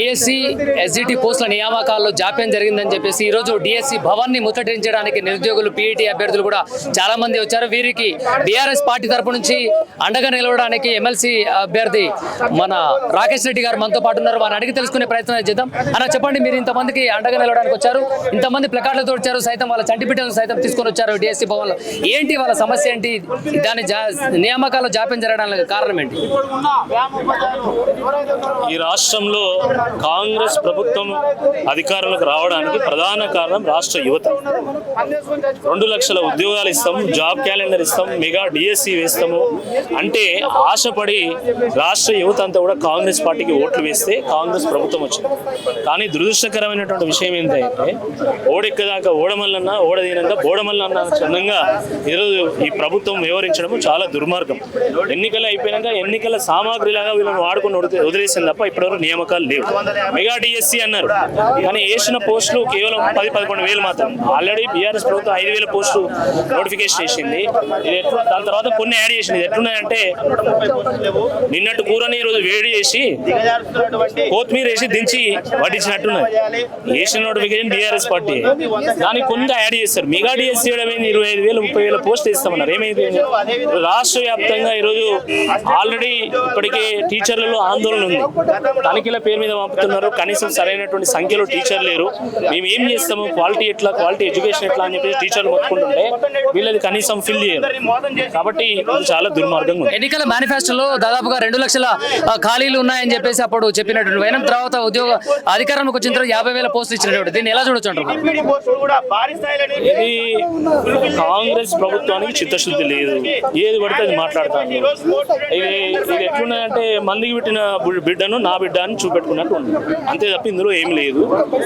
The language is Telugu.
డిఎస్సి ఎస్జిటి పోస్టుల నియామకాల్లో జాప్యం జరిగిందని చెప్పేసి ఈరోజు డిఎస్సి భవన్ని ముట్టడించడానికి నిరుద్యోగులు పీఈటీ అభ్యర్థులు కూడా చాలా మంది వచ్చారు. వీరికి బీఆర్ఎస్ పార్టీ తరపు నుంచి అండగా నిలవడానికి ఎమ్మెల్సీ అభ్యర్థి మన రాకేష్ రెడ్డి గారు మనతో పాటు ఉన్నారు. వారిని అడిగి తెలుసుకునే ప్రయత్నం చేద్దాం. అన్న చెప్పండి, మీరు ఇంతమందికి అండగా నిలవడానికి వచ్చారు, ఇంతమంది ప్లకార్డులతో వచ్చారు, సైతం వాళ్ళ చంటి బిడ్డలను సైతం తీసుకొని వచ్చారు డిఎస్సి భవన్లో. ఏంటి వాళ్ళ సమస్య ఏంటి? దాని నియామకాల్లో జాప్యం జరగడానికి కారణం ఏంటి? ఈ రాష్ట్రంలో కాంగ్రెస్ ప్రభుత్వం అధికారంలోకి రావడానికి ప్రధాన కారణం రాష్ట్ర యువత. 2 లక్షల ఉద్యోగాలు ఇస్తాం, జాబ్ క్యాలెండర్ ఇస్తాం, మెగా డిఎస్సి వేస్తాము అంటే ఆశపడి రాష్ట్ర యువత అంతా కూడా కాంగ్రెస్ పార్టీకి ఓట్లు వేస్తే కాంగ్రెస్ ప్రభుత్వం వచ్చింది. కానీ దురదృష్టకరమైనటువంటి విషయం ఏంటంటే ఓడెక్కదాకా ఓడమల్లన్నా, ఓడదీనంగా బోడమల్లన్న చందంగా ఈరోజు ఈ ప్రభుత్వం వ్యవహరించడం చాలా దుర్మార్గం. ఎన్నికలు అయిపోయినాక ఎన్నికల సామాగ్రిలాగా వీళ్ళని వాడుకొని వదిలేసింది తప్ప ఇప్పటివరకు నియామకాలు లేవు. మెగా డిఎస్సి అన్నారు కానీ వేసిన పోస్టులు కేవలం 10-11 వేలు మాత్రం. ఆల్రెడీ బీఆర్ఎస్ ప్రభుత్వం 5,000 పోస్టులు నోటిఫికేషన్ చేసింది. దాని తర్వాత కొన్ని యాడ్ చేసింది. ఎట్లున్నాయంటే నిన్నట్టు కూరని ఈరోజు వేడి చేసి కొత్తిమీర వేసి దించి వడ్డించినట్టున్నది. వేసిన నోటిఫికేషన్ బీఆర్ఎస్ పార్టీ దానికి కొంత యాడ్ చేస్తారు. మెగా డిఎస్సి 25,000-30,000 పోస్టులు ఇస్తామన్నారు. ఏమైంది? రాష్ట్ర వ్యాప్తంగా ఈరోజు ఆల్రెడీ ఇప్పటికే టీచర్లలో ఆందోళన ఉంది. తనిఖీల పేరు మీద పంపుతున్నారు, కనీసం సరైనటువంటి సంఖ్యలో టీచర్ లేరు. మేము ఏం చేస్తాము, క్వాలిటీ ఎట్లా, క్వాలిటీ ఎడ్యుకేషన్ ఎట్లా అని చెప్పి టీచర్లు మొత్తుకుంటుంటే వీళ్ళది కనీసం ఫిల్ చేయరు. కాబట్టి ఇది చాలా దుర్మార్గంగా ఉంది. ఎన్నికల మేనిఫెస్టోలో దాదాపుగా 2 లక్షల ఖాళీలు ఉన్నాయని చెప్పేసి అప్పుడు చెప్పినట్టు అయిన తర్వాత ఉద్యోగ అధికారంలోకి వచ్చిన తర్వాత 50,000 పోస్టులు ఇచ్చినట్టు. దీన్ని ఎలా చూడొచ్చు అంటారు? ఇది కాంగ్రెస్ ప్రభుత్వానికి చిత్తశుద్ధి లేదు, ఏది పడితే అది మాట్లాడతాను. ఇది ఎట్లున్నాయంటే మందికి పెట్టిన బిడ్డను నా బిడ్డ అని చూపెట్టుకున్నట్టు ఉంది. అంతే తప్ప ఇందులో ఏమి లేదు.